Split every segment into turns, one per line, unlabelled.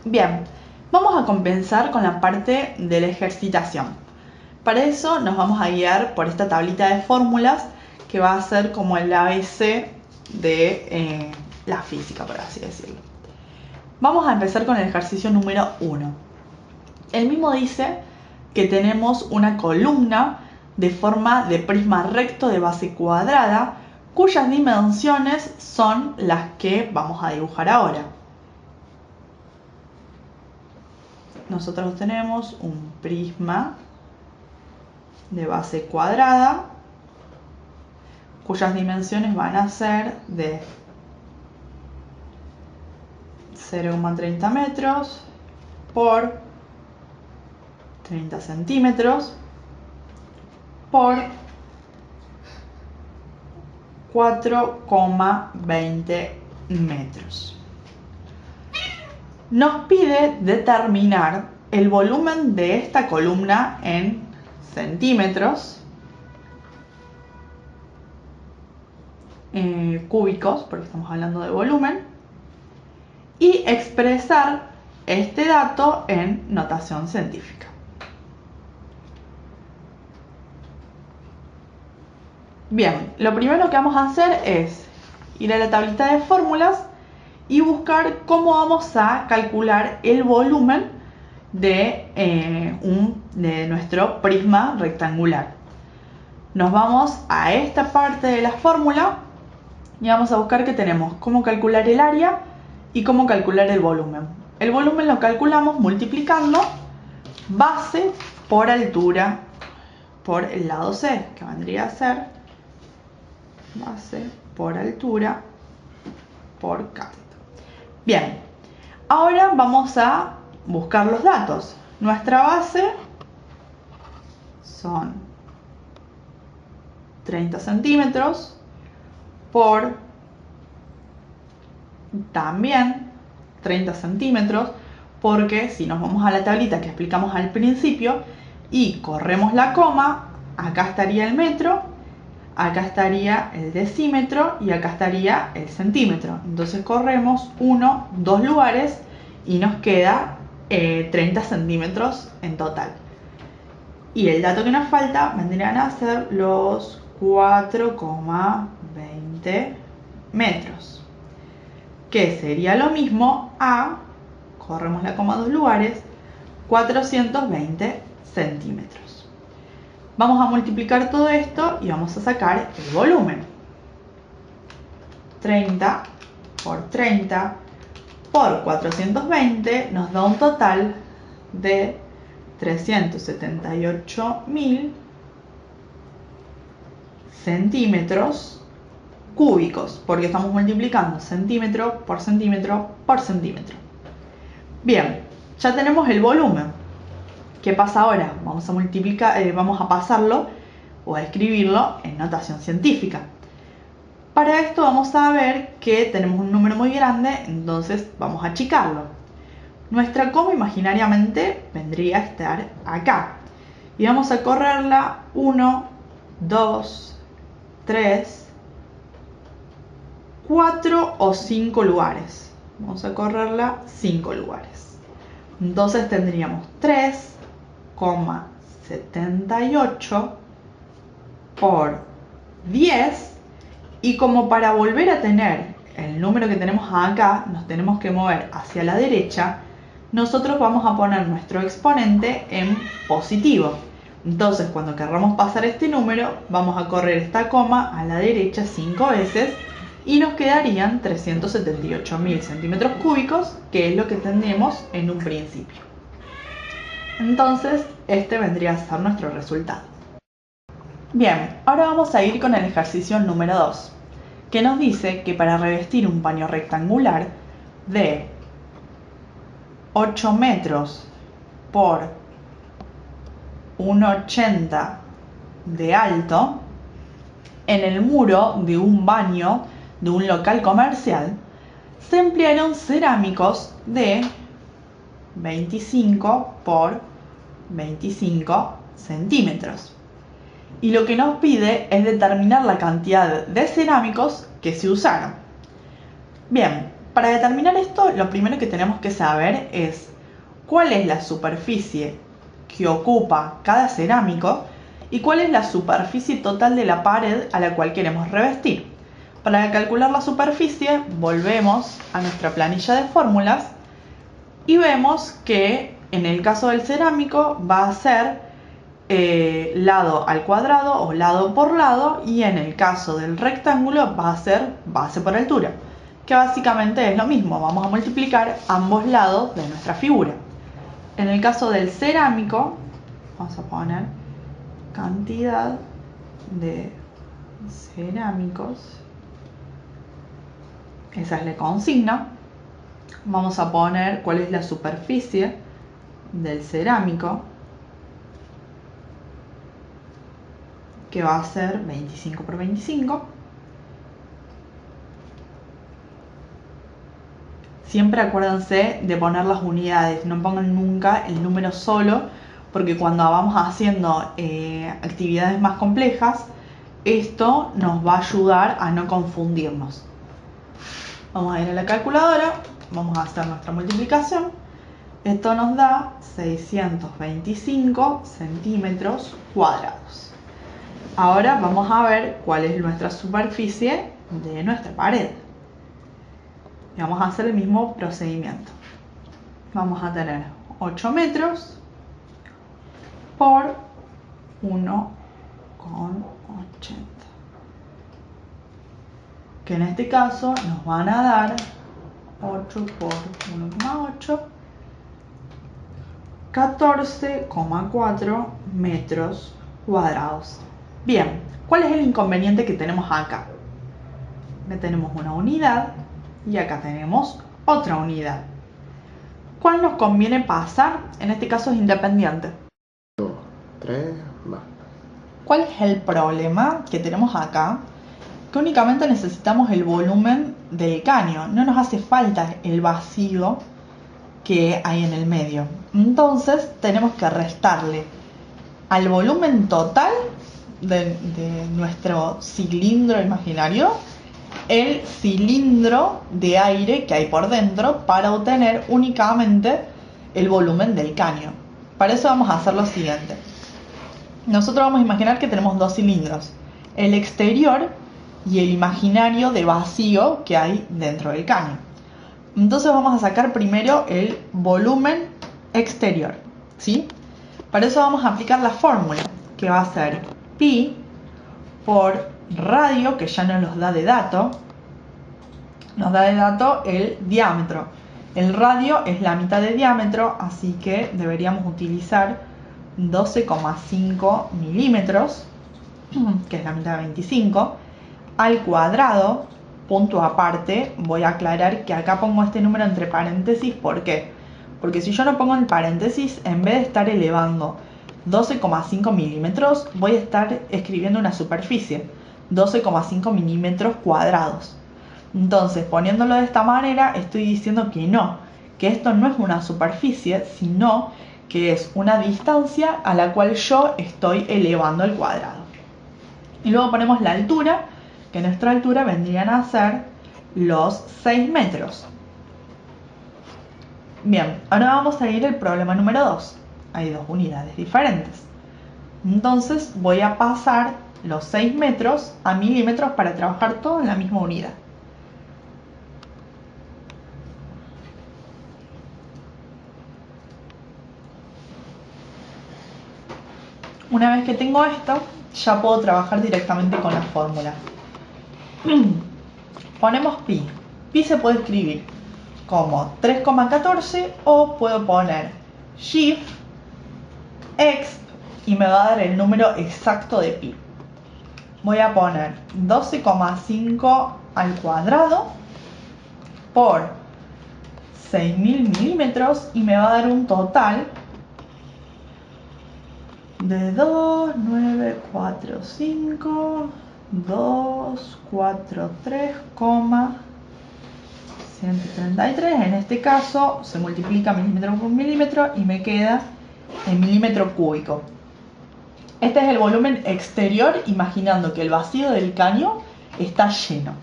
Bien, vamos a comenzar con la parte de la ejercitación. Para eso nos vamos a guiar por esta tablita de fórmulas que va a ser como el ABC de la física, por así decirlo. Vamos a empezar con el ejercicio número 1. El mismo dice que tenemos una columna de forma de prisma recto de base cuadrada, cuyas dimensiones son las que vamos a dibujar ahora. Nosotros tenemos un prisma de base cuadrada cuyas dimensiones van a ser de 0,30 metros por 30 centímetros por 4,20 metros. Nos pide determinar el volumen de esta columna en centímetros cúbicos, porque estamos hablando de volumen, y expresar este dato en notación científica. Bien, lo primero que vamos a hacer es ir a la tablita de fórmulas y buscar cómo vamos a calcular el volumen de nuestro prisma rectangular. Nos vamos a esta parte de la fórmula y vamos a buscar que tenemos cómo calcular el área y cómo calcular el volumen. El volumen lo calculamos multiplicando base por altura por el lado C, que vendría a ser base por altura por cateto. Bien, ahora vamos a buscar los datos. Nuestra base son 30 centímetros por también 30 centímetros, porque si nos vamos a la tablita que explicamos al principio y corremos la coma, acá estaría el metro, acá estaría el decímetro y acá estaría el centímetro. Entonces corremos 2 lugares y nos queda 30 centímetros en total. Y el dato que nos falta vendrían a ser los 4,20 metros, que sería lo mismo a, corremos la coma 2 lugares, 420 centímetros. Vamos a multiplicar todo esto y vamos a sacar el volumen. 30 por 30 por 420 nos da un total de 378.000 centímetros cúbicos, porque estamos multiplicando centímetro por centímetro por centímetro. Bien, ya tenemos el volumen. ¿Qué pasa ahora? Vamos a pasarlo o a escribirlo en notación científica. Para esto vamos a ver que tenemos un número muy grande, entonces vamos a achicarlo. Nuestra coma imaginariamente vendría a estar acá. Y vamos a correrla 1, 2, 3, 4 o 5 lugares. Vamos a correrla 5 lugares. Entonces tendríamos 3,78 por 10. Y como para volver a tener el número que tenemos acá, nos tenemos que mover hacia la derecha, nosotros vamos a poner nuestro exponente en positivo. Entonces, cuando querramos pasar este número, vamos a correr esta coma a la derecha 5 veces y nos quedarían 378.000 centímetros cúbicos, que es lo que tendríamos en un principio. Entonces, este vendría a ser nuestro resultado. Bien, ahora vamos a ir con el ejercicio número 2, que nos dice que para revestir un paño rectangular de 8 metros por 1,80 de alto en el muro de un baño de un local comercial, se emplearon cerámicos de 25 por 25 centímetros. Y lo que nos pide es determinar la cantidad de cerámicos que se usaron. Bien, Para determinar esto, lo primero que tenemos que saber es cuál es la superficie que ocupa cada cerámico y cuál es la superficie total de la pared a la cual queremos revestir. Para calcular la superficie, volvemos a nuestra planilla de fórmulas y vemos que en el caso del cerámico va a ser lado al cuadrado o lado por lado, y en el caso del rectángulo va a ser base por altura, que básicamente es lo mismo. Vamos a multiplicar ambos lados de nuestra figura. En el caso del cerámico, vamos a poner cantidad de cerámicos, esa es la consigna. Vamos a poner cuál es la superficie del cerámico, que va a ser 25 por 25. Siempre acuérdense de poner las unidades, no pongan nunca el número solo, porque cuando vamos haciendo actividades más complejas, esto nos va a ayudar a no confundirnos. Vamos a ir a la calculadora, vamos a hacer nuestra multiplicación. Esto nos da 625 centímetros cuadrados. Ahora vamos a ver cuál es nuestra superficie de nuestra pared. Y vamos a hacer el mismo procedimiento. Vamos a tener 8 metros por 1,80. Que en este caso nos van a dar 8 por 1,8, 14,4 metros cuadrados. Bien, ¿cuál es el inconveniente que tenemos acá? Que tenemos una unidad y acá tenemos otra unidad. ¿Cuál nos conviene pasar? En este caso es independiente.
2, 3, va.
¿Cuál es el problema que tenemos acá? Que únicamente necesitamos el volumen del caño, no nos hace falta el vacío que hay en el medio. Entonces tenemos que restarle al volumen total de nuestro cilindro imaginario el cilindro de aire que hay por dentro para obtener únicamente el volumen del caño. Para eso vamos a hacer lo siguiente. Nosotros vamos a imaginar que tenemos dos cilindros, el exterior y el imaginario de vacío que hay dentro del caño. Entonces vamos a sacar primero el volumen exterior, ¿sí? Para eso vamos a aplicar la fórmula, que va a ser pi por radio, que ya nos da de dato. Nos da de dato el diámetro. El radio es la mitad de diámetro, así que deberíamos utilizar 12,5 milímetros, que es la mitad de 25, al cuadrado. Punto aparte, voy a aclarar que acá pongo este número entre paréntesis. ¿Por qué? Porque si yo no pongo el paréntesis, en vez de estar elevando 12,5 milímetros, voy a estar escribiendo una superficie, 12,5 milímetros cuadrados. Entonces, poniéndolo de esta manera, estoy diciendo que no, que esto no es una superficie, sino que es una distancia a la cual yo estoy elevando el cuadrado. Y luego ponemos la altura, que nuestra altura vendrían a ser los 6 metros. Bien, ahora vamos a ir al problema número 2. Hay dos unidades diferentes. Entonces voy a pasar los 6 metros a milímetros para trabajar todo en la misma unidad. Una vez que tengo esto, ya puedo trabajar directamente con la fórmula. Ponemos pi. Pi se puede escribir como 3,14 o puedo poner shift exp y me va a dar el número exacto de pi. Voy a poner 12,5 al cuadrado por 6.000 milímetros y me va a dar un total de 2,945, 243,133. En este caso se multiplica milímetro por milímetro y me queda en milímetro cúbico. Este es el volumen exterior, imaginando que el vacío del caño está lleno.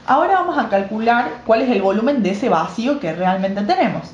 Ahora vamos a calcular cuál es el volumen de ese vacío que realmente tenemos.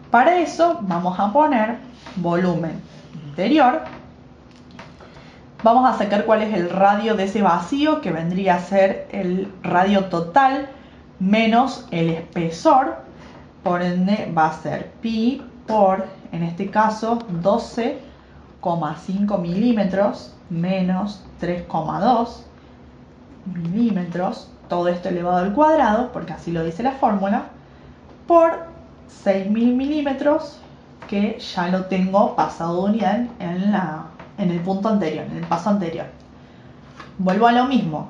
Para eso vamos a poner volumen interior. Vamos a sacar cuál es el radio de ese vacío, que vendría a ser el radio total menos el espesor. Por ende va a ser pi por, en este caso, 12,5 milímetros menos 3,2 milímetros. Todo esto elevado al cuadrado, porque así lo dice la fórmula, por 6.000 milímetros, que ya lo tengo pasado de unidad en el punto anterior, en el paso anterior. Vuelvo a lo mismo.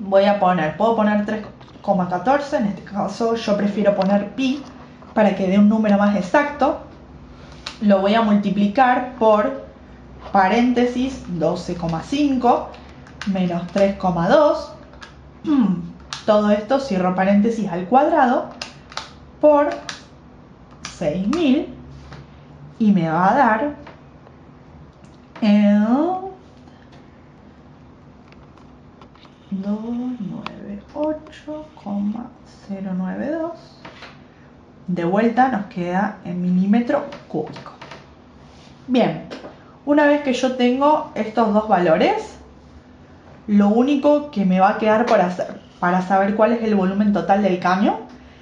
Puedo poner 3,14, en este caso yo prefiero poner pi para que dé un número más exacto. Lo voy a multiplicar por paréntesis 12,5 menos 3,2. Todo esto cierro paréntesis al cuadrado por 6.000 y me va a dar 298,092. De vuelta nos queda en milímetro cúbico. Bien, una vez que yo tengo estos dos valores, lo único que me va a quedar por hacer para saber cuál es el volumen total del caño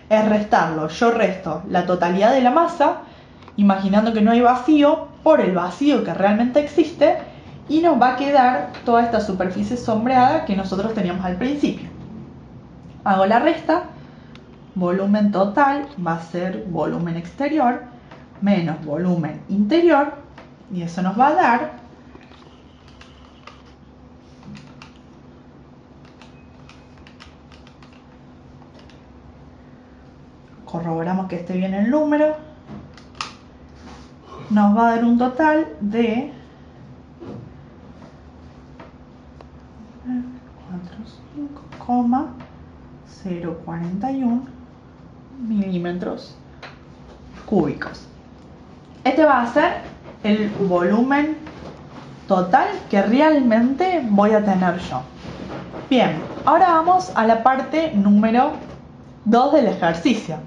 es restarlo. Yo resto la totalidad de la masa, imaginando que no hay vacío, por el vacío que realmente existe, y nos va a quedar toda esta superficie sombreada que nosotros teníamos al principio. Hago la resta. Volumen total va a ser volumen exterior menos volumen interior, y eso nos va a dar corroboramos que esté bien el número, nos va a dar un total de 45,041 milímetros cúbicos. Este va a ser el volumen total que realmente voy a tener yo. Bien, ahora vamos a la parte número 2 del ejercicio,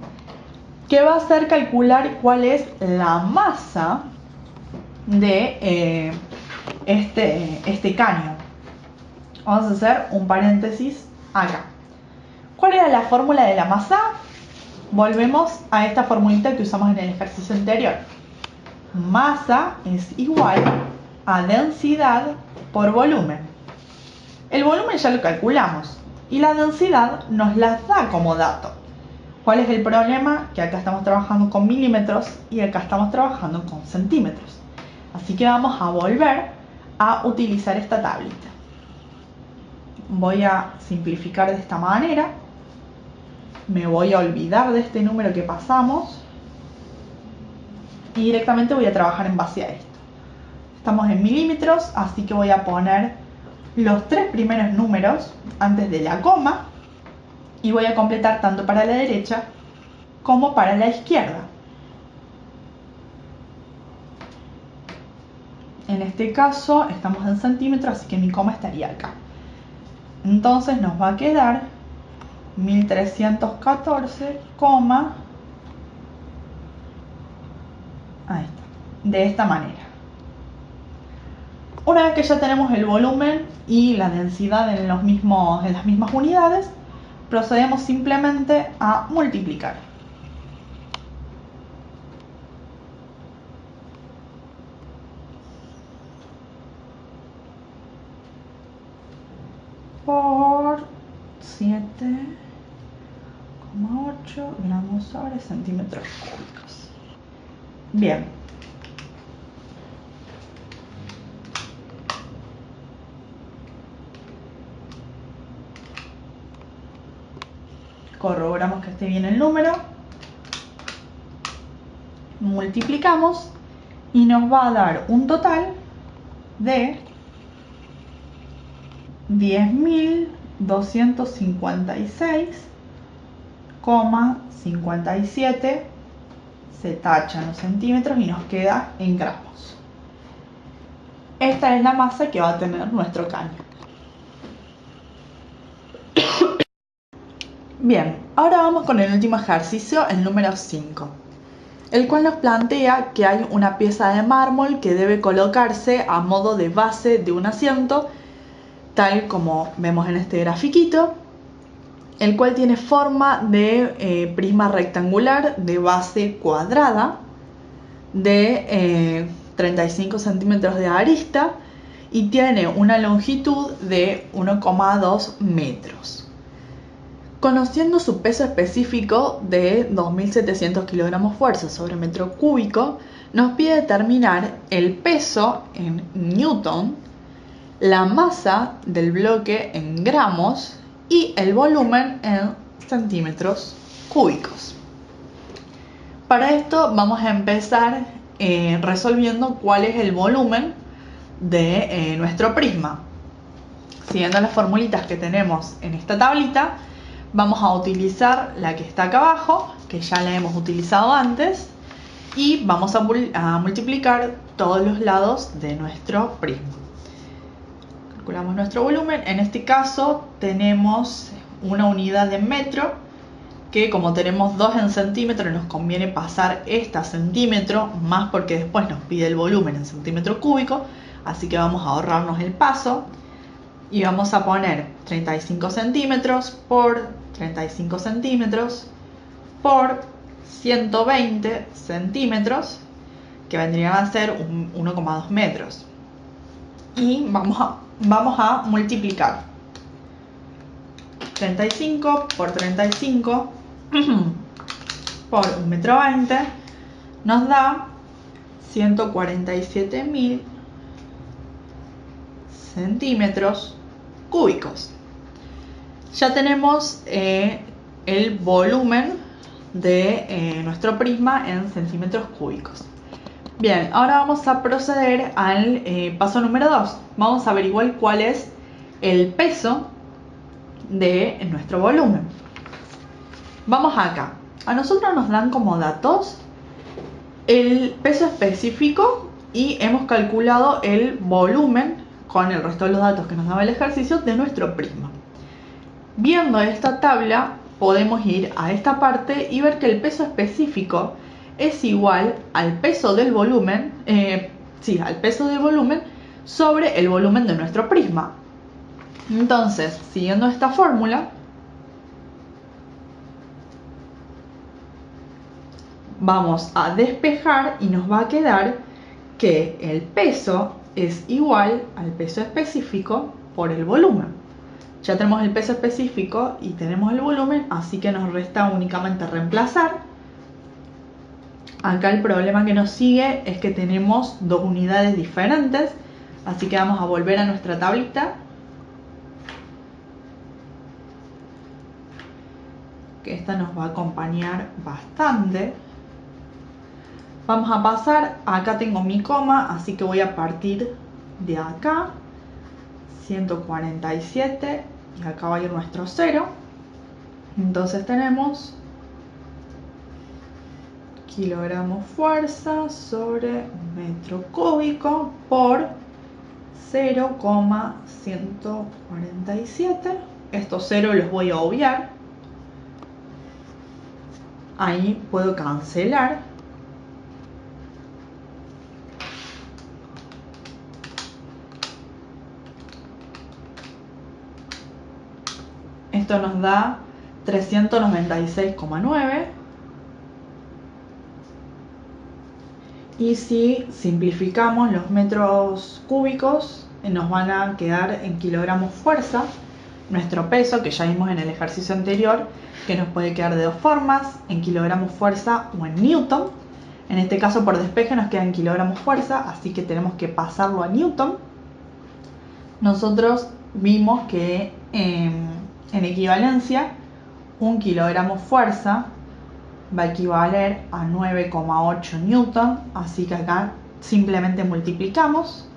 que va a ser calcular cuál es la masa de este caño. Vamos a hacer un paréntesis acá. ¿Cuál era la fórmula de la masa? Volvemos a esta formulita que usamos en el ejercicio anterior. Masa es igual a densidad por volumen. El volumen ya lo calculamos y la densidad nos la da como dato. ¿Cuál es el problema? Que acá estamos trabajando con milímetros y acá estamos trabajando con centímetros. Así que vamos a volver a utilizar esta tablita. Voy a simplificar de esta manera. Me voy a olvidar de este número que pasamos y directamente voy a trabajar en base a esto. Estamos en milímetros, así que voy a poner los tres primeros números antes de la coma y voy a completar tanto para la derecha como para la izquierda. En este caso estamos en centímetros, así que mi coma estaría acá. Entonces nos va a quedar 1314, ahí está, de esta manera. Una vez que ya tenemos el volumen y la densidad en las mismas unidades, procedemos simplemente a multiplicar. Por 7,8 gramos sobre centímetros cúbicos. Bien. Corroboramos que esté bien el número. Multiplicamos y nos va a dar un total de 10.256,57. Se tachan los centímetros y nos queda en gramos. Esta es la masa que va a tener nuestro caño. Bien, ahora vamos con el último ejercicio, el número 5, el cual nos plantea que hay una pieza de mármol que debe colocarse a modo de base de un asiento, tal como vemos en este grafiquito, el cual tiene forma de prisma rectangular de base cuadrada de 35 centímetros de arista y tiene una longitud de 1,2 metros. Conociendo su peso específico de 2.700 kilogramos fuerza sobre metro cúbico, nos pide determinar el peso en newton, la masa del bloque en gramos y el volumen en centímetros cúbicos. Para esto vamos a empezar resolviendo cuál es el volumen de nuestro prisma. Siguiendo las formulitas que tenemos en esta tablita, vamos a utilizar la que está acá abajo, que ya la hemos utilizado antes, y vamos a multiplicar todos los lados de nuestro prisma. Calculamos nuestro volumen. En este caso tenemos una unidad de metro, que como tenemos 2 en centímetro, nos conviene pasar esta a centímetro, más porque después nos pide el volumen en centímetro cúbico, así que vamos a ahorrarnos el paso. Y vamos a poner 35 centímetros por 35 centímetros por 120 centímetros, que vendrían a ser 1,2 metros. Y vamos a multiplicar 35 por 35 por 1,20 metro nos da 147.000 centímetros cúbicos. Ya tenemos el volumen de nuestro prisma en centímetros cúbicos. Bien, ahora vamos a proceder al paso número 2. Vamos a averiguar cuál es el peso de nuestro volumen. Vamos acá. A nosotros nos dan como datos el peso específico y hemos calculado el volumen con el resto de los datos que nos daba el ejercicio de nuestro prisma. Viendo esta tabla podemos ir a esta parte y ver que el peso específico es igual al peso del volumen, al peso del volumen sobre el volumen de nuestro prisma. Entonces, siguiendo esta fórmula, vamos a despejar y nos va a quedar que el peso es igual al peso específico por el volumen. Ya tenemos el peso específico y tenemos el volumen, así que nos resta únicamente reemplazar. Acá el problema que nos sigue es que tenemos dos unidades diferentes, así que vamos a volver a nuestra tablita, que esta nos va a acompañar bastante. Vamos a pasar, acá tengo mi coma, así que voy a partir de acá, 147, y acá va a ir nuestro 0. Entonces tenemos kilogramos fuerza sobre metro cúbico por 0,147. Estos 0 los voy a obviar. Ahí puedo cancelar. Esto nos da 396,9. Y si simplificamos los metros cúbicos, nos van a quedar en kilogramos fuerza. Nuestro peso, que ya vimos en el ejercicio anterior, que nos puede quedar de dos formas, en kilogramos fuerza o en newton. En este caso por despeje nos queda en kilogramos fuerza, así que tenemos que pasarlo a newton. Nosotros vimos que en equivalencia, un kilogramo fuerza va a equivaler a 9,8 newton, así que acá simplemente multiplicamos.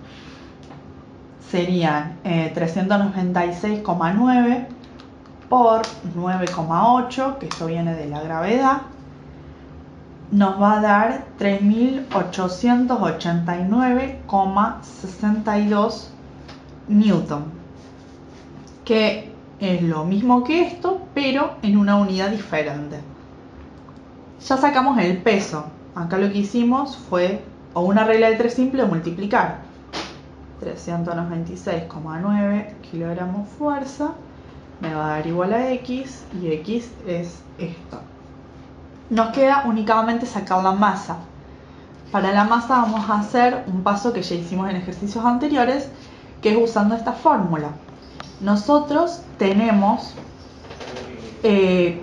Serían 396,9 por 9,8, que esto viene de la gravedad, nos va a dar 3.889,62 newton, que es lo mismo que esto, pero en una unidad diferente. Ya sacamos el peso. Acá lo que hicimos fue, o una regla de 3 simple, multiplicar 396,9 kilogramos fuerza, me va a dar igual a X, y X es esto. Nos queda únicamente sacar la masa. Para la masa vamos a hacer un paso que ya hicimos en ejercicios anteriores, que es usando esta fórmula. Nosotros tenemos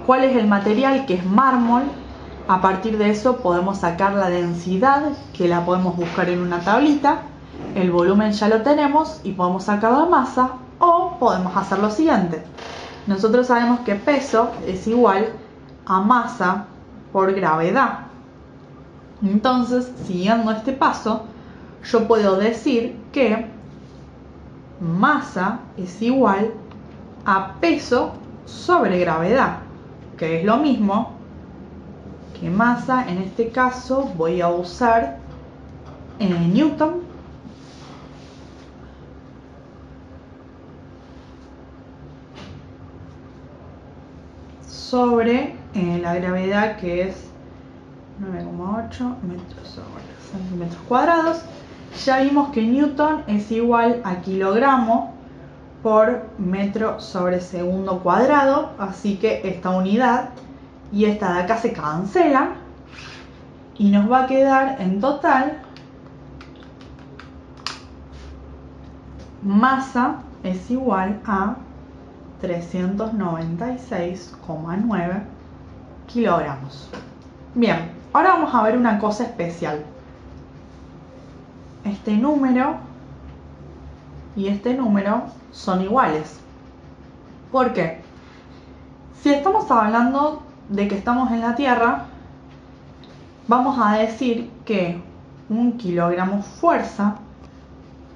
cuál es el material, que es mármol. A partir de eso podemos sacar la densidad, que la podemos buscar en una tablita. El volumen ya lo tenemos y podemos sacar la masa, o podemos hacer lo siguiente. Nosotros sabemos que peso es igual a masa por gravedad. Entonces, siguiendo este paso, yo puedo decir que masa es igual a peso sobre gravedad, que es lo mismo que masa. En este caso voy a usar Newton sobre la gravedad, que es 9,8 metros sobre centímetros cuadrados. Ya vimos que Newton es igual a kilogramo por metro sobre segundo cuadrado, así que esta unidad y esta de acá se cancelan y nos va a quedar en total masa es igual a 396,9 kilogramos. Bien, ahora vamos a ver una cosa especial. Este número y este número son iguales. ¿Por qué? Si estamos hablando de que estamos en la Tierra, vamos a decir que 1 kilogramo fuerza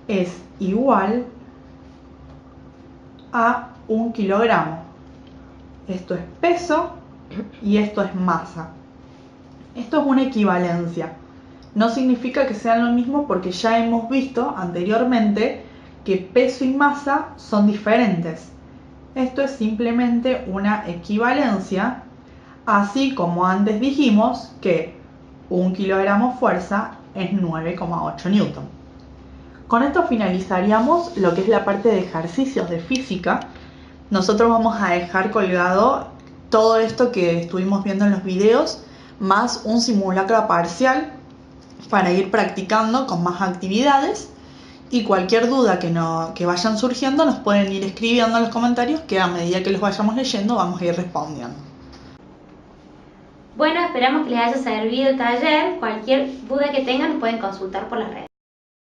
es igual a 1 kilogramo. Esto es peso y esto es masa. Esto es una equivalencia. No significa que sean lo mismo, porque ya hemos visto anteriormente que peso y masa son diferentes. Esto es simplemente una equivalencia, así como antes dijimos que 1 kilogramo fuerza es 9,8 newton. Con esto finalizaríamos lo que es la parte de ejercicios de física. Nosotros vamos a dejar colgado todo esto que estuvimos viendo en los videos, más un simulacro parcial para ir practicando con más actividades. Y cualquier duda que vayan surgiendo nos pueden ir escribiendo en los comentarios, que a medida que los vayamos leyendo vamos a ir respondiendo.
Bueno, esperamos que les haya servido el taller. Cualquier duda que tengan pueden consultar por las redes.